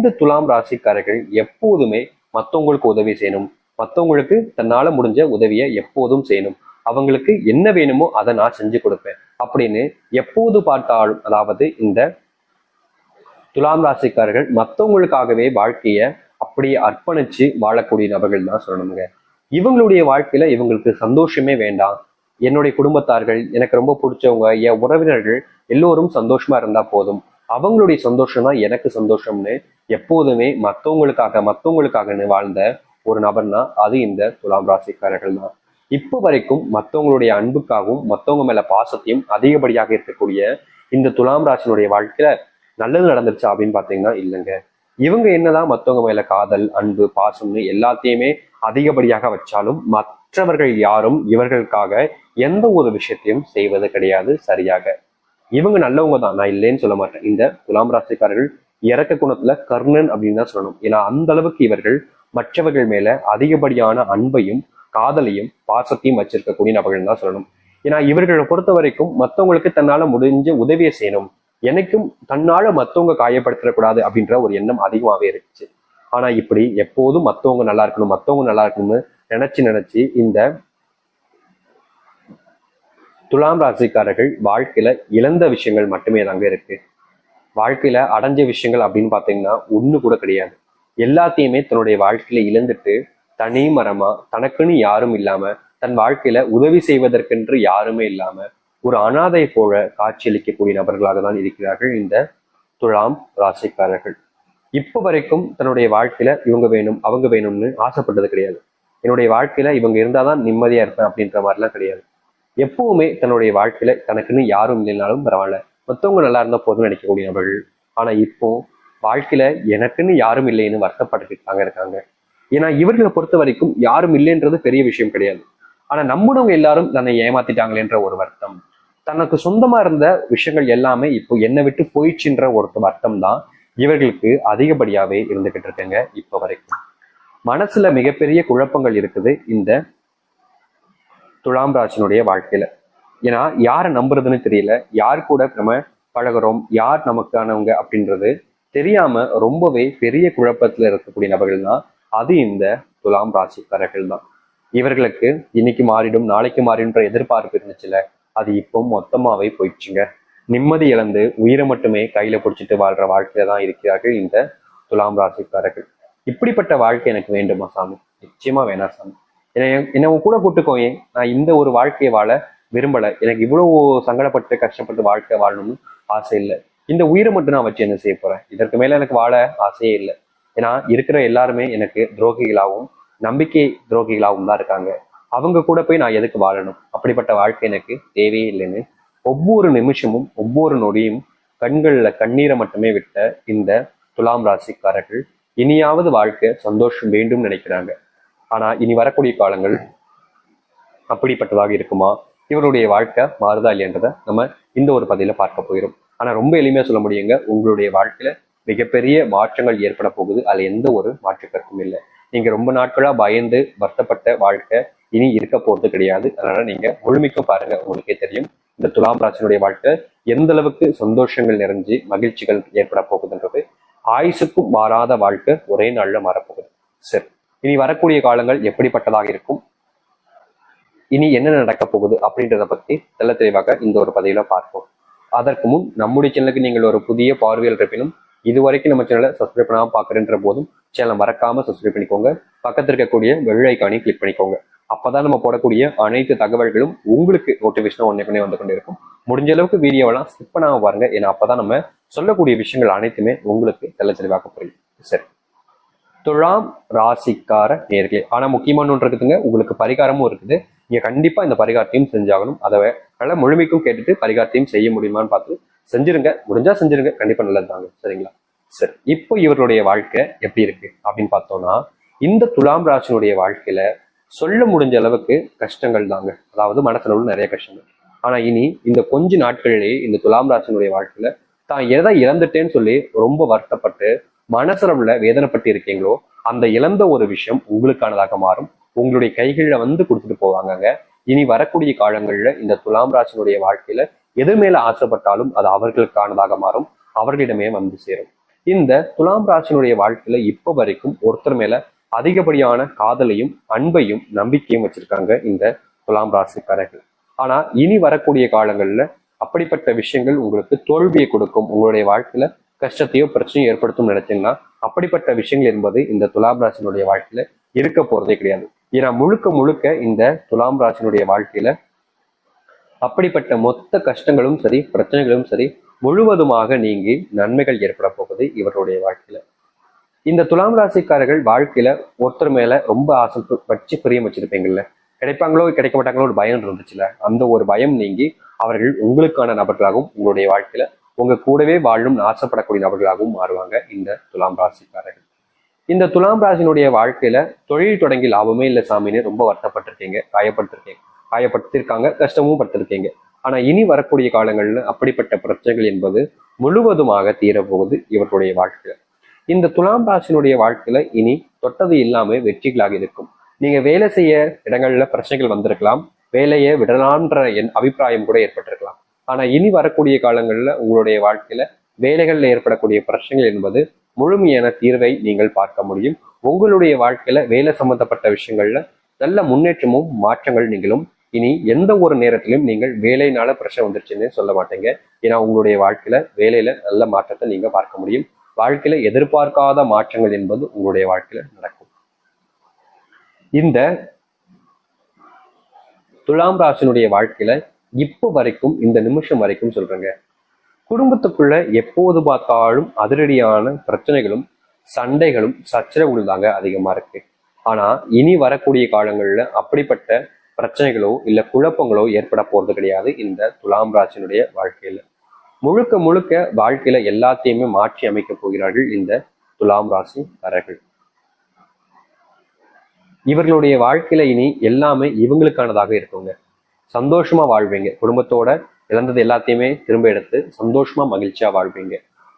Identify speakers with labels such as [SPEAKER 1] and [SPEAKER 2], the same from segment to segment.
[SPEAKER 1] இந்த துலாம் ராசிக்காரர்கள் எப்போதுமே மற்றவங்களுக்கு உதவி செய்யணும், மற்றவங்களுக்கு தன்னால முடிஞ்ச உதவியை எப்போதும் செய்யணும், அவங்களுக்கு என்ன வேணுமோ அதை நான் செஞ்சு கொடுப்பேன் அப்படின்னு எப்போது பார்த்தாலும், அதாவது இந்த துலாம் ராசிக்காரர்கள் மற்றவங்களுக்காகவே வாழ்க்கைய அப்படியே அர்ப்பணிச்சு வாழக்கூடிய நபர்கள் தான் சொல்லணுங்க. இவங்களுடைய வாழ்க்கையில இவங்களுக்கு சந்தோஷமே வேண்டாம், என்னுடைய குடும்பத்தார்கள், எனக்கு ரொம்ப பிடிச்சவங்க, என் உறவினர்கள் எல்லோரும் சந்தோஷமா இருந்தா போதும், அவங்களுடைய சந்தோஷம் தான் எனக்கு சந்தோஷம்னு எப்போதுமே மற்றவங்களுக்காகன்னு வாழ்ந்த ஒரு நபர்னா அது இந்த துலாம் ராசிக்காரர்கள் தான். இப்போ வரைக்கும் மற்றவங்களுடைய அன்புக்காகவும் மற்றவங்க மேல பாசத்தையும் அதிகப்படியாக இருக்கக்கூடிய இந்த துலாம் ராசினுடைய வாழ்க்கையில நல்லது நடந்துருச்சா அப்படின்னு பாத்தீங்கன்னா இல்லைங்க. இவங்க என்னதான் மற்றவங்க மேல காதல், அன்பு, பாசம்னு எல்லாத்தையுமே அதிகப்படியாக வச்சாலும் மற்றவர்கள் யாரும் இவர்களுக்காக எந்த ஒரு விஷயத்தையும் செய்வது கிடையாது சரியாக. இவங்க நல்லவங்க தான், நான் இல்லைன்னு சொல்ல மாட்டேன். இந்த துலாம் ராசிக்காரர்கள் இறக்க குணத்துல கர்ணன் அப்படின்னு தான் சொல்லணும். ஏன்னா அந்த அளவுக்கு இவர்கள் மற்றவர்கள் மேல அதிகப்படியான அன்பையும் காதலையும் பாசத்தையும் வச்சிருக்கக்கூடிய நபர்கள் தான் சொல்லணும். ஏன்னா இவர்களை பொறுத்த வரைக்கும் மற்றவங்களுக்கு தன்னால முடிஞ்ச உதவியை செய்யணும், எனக்கும் தன்னால மற்றவங்க காயப்படுத்திடக்கூடாது அப்படின்ற ஒரு எண்ணம் அதிகமாகவே இருந்துச்சு. ஆனா இப்படி எப்போதும் மற்றவங்க நல்லா இருக்கணும்னு நினைச்சு இந்த துலாம் ராசிக்காரர்கள் வாழ்க்கையில இழந்த விஷயங்கள் மட்டுமே தாங்க இருக்கு. வாழ்க்கையில அடைஞ்ச விஷயங்கள் அப்படின்னு பாத்தீங்கன்னா ஒண்ணு கூட கிடையாது. எல்லாத்தையுமே தன்னுடைய வாழ்க்கையில இழந்துட்டு தனி மரமா தனக்குன்னு யாரும் இல்லாம, தன் வாழ்க்கையில உதவி செய்வதற்கென்று யாருமே இல்லாம ஒரு அனாதை போல காட்சியளிக்கக்கூடிய நபர்களாக தான் இருக்கிறார்கள் இந்த துலாம் ராசிக்காரர்கள். இப்ப வரைக்கும் தன்னுடைய வாழ்க்கையில இவங்க வேணும் அவங்க வேணும்னு ஆசைப்பட்டது கிடையாது. என்னுடைய வாழ்க்கையில இவங்க இருந்தாதான் நிம்மதியா இருப்பேன் அப்படின்ற மாதிரிலாம் கிடையாது. எப்பவுமே தன்னுடைய வாழ்க்கையில தனக்குன்னு யாரும் இல்லைனாலும் பரவாயில்ல, மற்றவங்க நல்லா இருந்தா போதும்னு நினைக்கக்கூடிய நபர்கள். ஆனா இப்போ வாழ்க்கையில எனக்குன்னு யாரும் இல்லைன்னு வருத்தப்பட்டுக்கிட்டாங்க இருக்காங்க. ஏன்னா இவர்களை பொறுத்த வரைக்கும் யாரும் இல்லைன்றது பெரிய விஷயம் கிடையாது. ஆனா நம்மளவங்க எல்லாரும் தன்னை ஏமாத்திட்டாங்களேன்ற ஒரு வருத்தம், தனக்கு சொந்தமா இருந்த விஷயங்கள் எல்லாமே இப்போ என்னை விட்டு போயிடுச்சுன்ற ஒரு வருத்தம் தான் இவர்களுக்கு அதிகப்படியாவே இருந்துகிட்டு இருக்குங்க. இப்ப வரைக்கும் மனசுல மிகப்பெரிய குழப்பங்கள் இருக்குது இந்த துலாம் ராசினுடைய வாழ்க்கையில. ஏன்னா யாரை நம்புறதுன்னு தெரியல, யார் கூட நம்ம பழகிறோம், யார் நமக்கானவங்க அப்படின்றது தெரியாம ரொம்பவே பெரிய குழப்பத்துல இருக்கக்கூடிய நபர்கள் தான் அது இந்த துலாம் ராசிக்காரர்கள் தான். இவர்களுக்கு இன்னைக்கு மாறிடும் நாளைக்கு மாறிடும்ன்ற எதிர்பார்ப்பு இருந்துச்சுல, அது இப்போ மொத்தமாவே போயிடுச்சுங்க. நிம்மதி இழந்து உயிரை மட்டுமே கையில பிடிச்சிட்டு வாழ்ற வாழ்க்கையில தான் இருக்கிறார்கள் இந்த துலாம் ராசிக்காரர்கள். இப்படிப்பட்ட வாழ்க்கை எனக்கு வேண்டுமா சாமி? நிச்சயமா வேணாம் சாமி. என்ன கூட கூட்டுக்கோயே, நான் இந்த ஒரு வாழ்க்கையை வாழ விரும்பல, எனக்கு இவ்வளவு சங்கடப்பட்டு கஷ்டப்பட்டு வாழ்க்கை வாழணும்னு ஆசை இல்லை, இந்த உயிரை மட்டும் நான் வச்சு என்ன செய்ய போறேன், இதற்கு மேல எனக்கு வாழ ஆசையே இல்லை. ஏன்னா இருக்கிற எல்லாருமே எனக்கு துரோகிகளாகவும் நம்பிக்கை துரோகிகளாகவும் தான் இருக்காங்க, அவங்க கூட போய் நான் எதுக்கு வாழணும், அப்படிப்பட்ட வாழ்க்கை எனக்கு தேவையே இல்லைன்னு ஒவ்வொரு நிமிஷமும் ஒவ்வொரு நொடியும் கண்கள்ல கண்ணீரை மட்டுமே விட்ட இந்த துலாம் ராசிக்காரர்கள் இனியாவது வாழ்க்கை சந்தோஷம் வேண்டும் நினைக்கிறாங்க. ஆனா இனி வரக்கூடிய காலங்கள் அப்படிப்பட்டதாக இருக்குமா, இவருடைய வாழ்க்கை மாறுதா இல்லையன்றதை நம்ம இந்த ஒரு பதில பார்க்க போயிடும். ஆனா ரொம்ப எளிமையா சொல்ல முடியுங்க, உங்களுடைய வாழ்க்கையில மிகப்பெரிய மாற்றங்கள் ஏற்பட போகுது, அதுல எந்த ஒரு மாற்று கருத்தும் இல்லை. நீங்க ரொம்ப நாட்களா பயந்து வருத்தப்பட்ட வாழ்க்கை இனி இருக்க போறது கிடையாது. அதனால நீங்க முழுமைக்கும் பாருங்க, உங்களுக்கே தெரியும் இந்த துலாம் ராசினுடைய வாழ்க்கை எந்த அளவுக்கு சந்தோஷங்கள் நிறைஞ்சு மகிழ்ச்சிகள் ஏற்பட போகுதுன்றது. ஆயுசுக்கும் மாறாத வாழ்க்கை ஒரே நாள்ல மாறப்போகுது. சரி, இனி வரக்கூடிய காலங்கள் எப்படிப்பட்டதாக இருக்கும், இனி என்ன நடக்க போகுது அப்படின்றத பத்தி தெல்ல தெளிவாக இந்த ஒரு பதிவுல பார்ப்போம். அதற்கு முன் நம்முடைய சேனலுக்கு நீங்கள் ஒரு புதிய பார்வையில் இருப்பினும் இதுவரைக்கும் நம்ம சேனலை சப்ஸ்கிரைப் பண்ணாம பாக்குறேன்ற போதும் சேனலை மறக்காம சப்ஸ்கிரைப் பண்ணிக்கோங்க, பக்கத்தில் இருக்கக்கூடிய பெல் ஐக்கானையும் கிளிக் பண்ணிக்கோங்க. அப்பதான் நம்ம போடக்கூடிய அனைத்து தகவல்களும் உங்களுக்கு நோட்டிபிகேஷன் ஒன்னே வந்து கொண்டே இருக்கும். முடிஞ்ச அளவுக்கு வீடியோவெல்லாம் ஸ்கிப் பண்ணாம பாருங்க, ஏன்னா அப்பதான் நம்ம சொல்லக்கூடிய விஷயங்கள் அனைத்துமே உங்களுக்கு தெல்ல தெளிவாக புரியும். சரி, துலாம் ராசிக்கார நேர்களே, ஆனா முக்கியமான ஒன்று இருக்குதுங்க, உங்களுக்கு பரிகாரமும் இருக்குது. நீங்க கண்டிப்பா இந்த பரிகாரத்தையும் செஞ்சாகணும். அதை நல்லா முழுமைக்கும் கேட்டுட்டு பரிகாரத்தையும் செய்ய முடியுமான்னு பார்த்து செஞ்சிருங்க, முடிஞ்சா செஞ்சிருங்க, கண்டிப்பா நல்லதுதாங்க. சரிங்களா? சரி, இப்போ இவருடைய வாழ்க்கை எப்படி இருக்கு அப்படின்னு பார்த்தோம்னா, இந்த துலாம் ராசினுடைய வாழ்க்கையில சொல்ல முடிஞ்ச அளவுக்கு கஷ்டங்கள் தாங்க, அதாவது மனசுல உள்ள நிறைய கஷ்டங்கள். ஆனா இனி இந்த கொஞ்ச நாட்களிலேயே இந்த துலாம் ராசினுடைய வாழ்க்கையில தான் எதை இழந்துட்டேன்னு சொல்லி ரொம்ப வருத்தப்பட்டு மனசுல வேதனைப்பட்டு இருக்கீங்களோ, அந்த இழந்த ஒரு விஷயம் உங்களுக்கானதாக மாறும், உங்களுடைய கைகள்ல வந்து கொடுத்துட்டு போவாங்கங்க. இனி வரக்கூடிய காலங்கள்ல இந்த துலாம் ராசினுடைய வாழ்க்கையில எது மேல ஆசைப்பட்டாலும் அது அவர்களுக்கானதாக மாறும், அவர்களிடமே வந்து சேரும். இந்த துலாம் ராசினுடைய வாழ்க்கையில இப்ப வரைக்கும் ஒருத்தர் மேல அதிகப்படியான காதலையும் அன்பையும் நம்பிக்கையும் வச்சிருக்காங்க இந்த துலாம் ராசிக்காரர்கள். ஆனா இனி வரக்கூடிய காலங்கள்ல அப்படிப்பட்ட விஷயங்கள் உங்களுக்கு தோல்வியை கொடுக்கும், உங்களுடைய வாழ்க்கையில கஷ்டத்தையோ பிரச்சனையும் ஏற்படுத்தும் நினைச்சீங்கன்னா அப்படிப்பட்ட விஷயங்கள் என்பது இந்த துலாம் ராசினுடைய வாழ்க்கையில இருக்க போறதே கிடையாது. ஏன்னா முழுக்க முழுக்க இந்த துலாம் ராசினுடைய வாழ்க்கையில அப்படிப்பட்ட மொத்த கஷ்டங்களும் சரி பிரச்சனைகளும் சரி முழுவதுமாக நீங்கி நன்மைகள் ஏற்பட போகுது இவருடைய வாழ்க்கையில. இந்த துலாம் ராசிக்காரர்கள் வாழ்க்கையில ஒருத்தர் மேல ரொம்ப ஆசை வச்சு பிரியம் வச்சிருப்பீங்கல்ல, கிடைப்பாங்களோ கிடைக்க மாட்டாங்களோ ஒரு பயம் இருந்துச்சுல, அந்த ஒரு பயம் நீங்கி அவர்கள் உங்களுக்கான நபர்களாகவும் உங்களுடைய வாழ்க்கையில உங்க கூடவே வாழணும்னு ஆசைப்படக்கூடிய நபர்களாகவும் மாறுவாங்க இந்த துலாம் ராசிக்காரர்கள். இந்த துலாம் ராசினுடைய வாழ்க்கையில தொழில் தொடங்கி லாபமே இல்லை சாமின்னு ரொம்ப வருத்தப்பட்டிருக்கீங்க, காயப்படுத்திருக்காங்க, கஷ்டமும் படுத்திருக்கீங்க. ஆனா இனி வரக்கூடிய காலங்கள்ல அப்படிப்பட்ட பிரச்சனைகள் என்பது முழுவதுமாக தீரப்போகுது இவர்களுடைய வாழ்க்கையில. இந்த துலாம் ராசினுடைய வாழ்க்கையில இனி தொட்டது இல்லாம வெற்றிகளாக இருக்கும். நீங்க வேலை செய்ய இடங்கள்ல பிரச்சனைகள் வந்திருக்கலாம், வேலையை விடலான்ற என் அபிப்பிராயம் கூட ஏற்பட்டிருக்கலாம். ஆனா இனி வரக்கூடிய காலங்கள்ல உங்களுடைய வாழ்க்கையில வேலைகள்ல ஏற்படக்கூடிய பிரச்சனைகள் என்பது முழுமையான தீர்வை நீங்கள் பார்க்க முடியும். உங்களுடைய வாழ்க்கையில வேலை சம்பந்தப்பட்ட விஷயங்கள்ல நல்ல முன்னேற்றமும் மாற்றங்கள் நீங்களும் இனி எந்த ஒரு நேரத்திலும் நீங்கள் வேலையினால பிரச்சனை வந்துருச்சுன்னு சொல்ல மாட்டீங்க. ஏன்னா உங்களுடைய வாழ்க்கையில வேலையில நல்ல மாற்றத்தை நீங்க பார்க்க முடியும். வாழ்க்கையில எதிர்பார்க்காத மாற்றங்கள் என்பது உங்களுடைய வாழ்க்கையில நடக்கும். இந்த துலாம் ராசினுடைய வாழ்க்கையில இப்போ வரைக்கும் இந்த நிமிஷம் வரைக்கும் சொல்றேங்க, குடும்பத்துக்குள்ள எப்போது பார்த்தாலும் அதிரடியான பிரச்சனைகளும் சண்டைகளும் சச்சரவுகள் தாங்க அதிகமா இருக்கு. ஆனா இனி வரக்கூடிய காலங்கள்ல அப்படிப்பட்ட பிரச்சனைகளோ இல்ல குழப்பங்களோ ஏற்பட போறது கிடையாது இந்த துலாம் ராசினுடைய வாழ்க்கையில. முழுக்க முழுக்க வாழ்க்கையில எல்லாத்தையுமே மாற்றி அமைக்க போகிறார்கள் இந்த துலாம் ராசிக்காரர்கள். இவர்களுடைய வாழ்க்கையில இனி எல்லாமே இவங்களுக்கானதாக இருக்குங்க. சந்தோஷமா வாழ்வீங்க, குடும்பத்தோட இழந்தது எல்லாத்தையுமே திரும்ப எடுத்து சந்தோஷமா மகிழ்ச்சியா வாழ்வீங்க.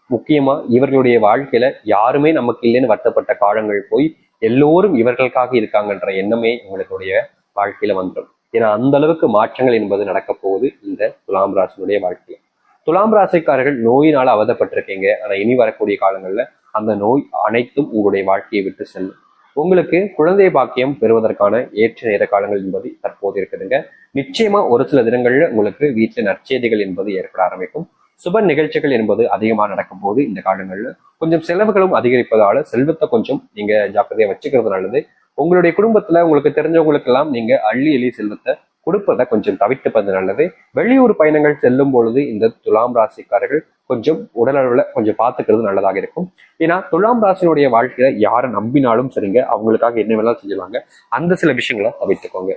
[SPEAKER 1] முக்கியமா இவர்களுடைய வாழ்க்கையில யாருமே நமக்கு இல்லைன்னு வருத்தப்பட்ட காலங்கள் போய் எல்லோரும் இவர்களுக்காக இருக்காங்கன்ற எண்ணமே இவங்களுடைய வாழ்க்கையில வந்துடும். ஏன்னா அந்த அளவுக்கு மாற்றங்கள் என்பது நடக்க போகுது இந்த துலாம் ராசினுடைய வாழ்க்கையில. துலாம் ராசிக்காரர்கள் நோயினால அவதப்பட்டிருக்கீங்க. ஆனா இனி வரக்கூடிய காலங்கள்ல அந்த நோய் அனைத்தும் உங்களுடைய வாழ்க்கையை விட்டு செல்லும். உங்களுக்கு குழந்தை பாக்கியம் பெறுவதற்கான ஏற்ற நேர காலங்கள் என்பது தற்போது இருக்குதுங்க. நிச்சயமா ஒரு சில தினங்கள்ல உங்களுக்கு வீட்டுல நற்செய்திகள் என்பது ஏற்பட ஆரம்பிக்கும். சுப நிகழ்ச்சிகள் என்பது அதிகமா நடக்கும் போது இந்த காலங்கள்ல கொஞ்சம் செலவுகளும் அதிகரிப்பதால செல்வத்தை கொஞ்சம் நீங்க ஜாக்கிரதையா வச்சுக்கிறது நல்லது. உங்களுடைய குடும்பத்துல உங்களுக்கு தெரிஞ்சவங்களுக்கு எல்லாம் நீங்க அள்ளி எள்ளி செல்வத்தை கொடுப்பதை கொஞ்சம் தவிர்த்துப்பது நல்லது. வெளியூர் பயணங்கள் செல்லும் பொழுது இந்த துலாம் ராசிக்காரர்கள் கொஞ்சம் உடல் அளவுல கொஞ்சம் பார்த்துக்கிறது நல்லதாக இருக்கும். ஏன்னா துலாம் ராசினுடைய வாழ்க்கையில யாரை நம்பினாலும் சரிங்க, அவங்களுக்காக என்ன வேணாலும் செஞ்சுவாங்க. அந்த சில விஷயங்களை தவிர்த்துக்கோங்க.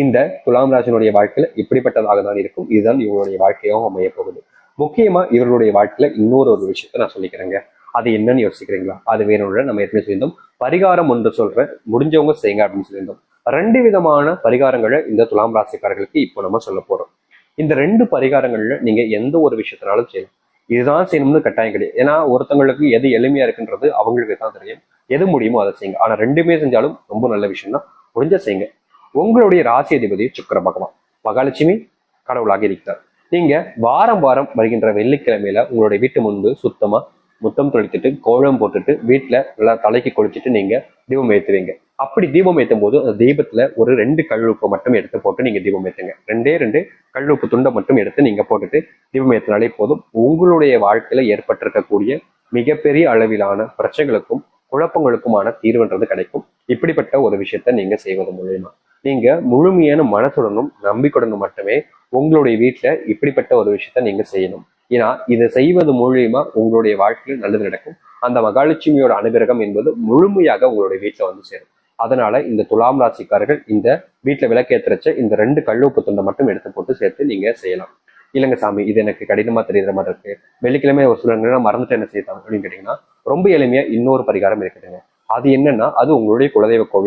[SPEAKER 1] இந்த துலாம் ராசினுடைய வாழ்க்கையில இப்படிப்பட்டதாக தான் இருக்கும். இதுதான் இவங்களுடைய வாழ்க்கையாகவும் அமைய போகுது. முக்கியமா இவர்களுடைய வாழ்க்கையில இன்னொரு ஒரு விஷயத்த நான் சொல்லிக்கிறேங்க. அது என்னன்னு யோசிக்கிறீங்களா? அது வேணும்ல நம்ம ஏற்கனவே சொல்லியிருந்தோம். பரிகாரம் ஒன்று சொல்றேன், முடிஞ்சவங்க செய்யுங்க அப்படின்னு சொல்லியிருந்தோம். 2 விதமான பரிகாரங்களை இந்த துலாம் ராசிக்காரர்களுக்கு இப்போ நம்ம சொல்ல போறோம். இந்த 2 பரிகாரங்கள்ல நீங்க எந்த ஒரு விஷயத்தினாலும் செய்யலாம். இதுதான் செய்யணும்னு கட்டாயம் கிடையாது. ஏன்னா ஒருத்தவங்களுக்கு எது எளிமையா இருக்குன்றது அவங்களுக்கு தான் தெரியும். எது முடியுமோ அதை செய்யுங்க. ஆனா 2மே செஞ்சாலும் ரொம்ப நல்ல விஷயம் தான். முடிஞ்ச செய்யுங்க. உங்களுடைய ராசி அதிபதி சுக்கிர பகவான், மகாலட்சுமி கடவுளாக இருக்கிறார். நீங்க வாரம் வாரம் வருகின்ற வெள்ளிக்கிழமையில உங்களுடைய வீட்டு முன்பு சுத்தமா முத்தம் தொளித்துட்டு கோலம் போட்டுட்டு வீட்டுல நல்லா தலைக்கு குளிச்சுட்டு நீங்க தீபம் ஏற்றுவீங்க. அப்படி தீபம் ஏற்றும் போது அந்த தீபத்துல ஒரு 2 கல்லுப்பு மட்டும் எடுத்து போட்டு நீங்க தீபம் ஏற்றுங்க. 2 கல்லுப்பு துண்டை மட்டும் எடுத்து நீங்க போட்டுட்டு தீபம் ஏற்றினாலே போதும். உங்களுடைய வாழ்க்கையில ஏற்பட்டிருக்கக்கூடிய மிகப்பெரிய அளவிலான பிரச்சனைகளுக்கும் குழப்பங்களுக்குமான தீர்வுன்றது கிடைக்கும். இப்படிப்பட்ட ஒரு விஷயத்த நீங்க செய்வது மூலியமா நீங்க முழுமையான மனசுடனும் நம்பிக்கையுடனும் மட்டுமே உங்களுடைய வீட்டுல இப்படிப்பட்ட ஒரு விஷயத்த நீங்க செய்யணும். ஏன்னா இதை செய்வது மூலியமா உங்களுடைய வாழ்க்கையில் நல்லது நடக்கும். அந்த மகாலட்சுமியோட அனுகிரகம் என்பது முழுமையாக உங்களுடைய வீட்டுல வந்து சேரும். அதனால இந்த துலாம் ராசிக்காரர்கள் இந்த வீட்டுல விளக்கேற்றச்ச இந்த 2 கல்லுப்பு துண்டை மட்டும் எடுத்து போட்டு சேர்த்து நீங்க செய்யலாம். இல்லைங்க சாமி, இது எனக்கு கடினமா தெரியுற மாதிரி இருக்கு, வெள்ளிக்கிழமை ஒரு சில நேரம் மறந்துட்டு என்ன செய்யலாம் அப்படின்னு கேட்டீங்கன்னா ரொம்ப எளிமையா இன்னொரு பரிகாரம் இருக்குதுங்க. அது என்னன்னா, அது உங்களுடைய குலதெய்வ கோவில்.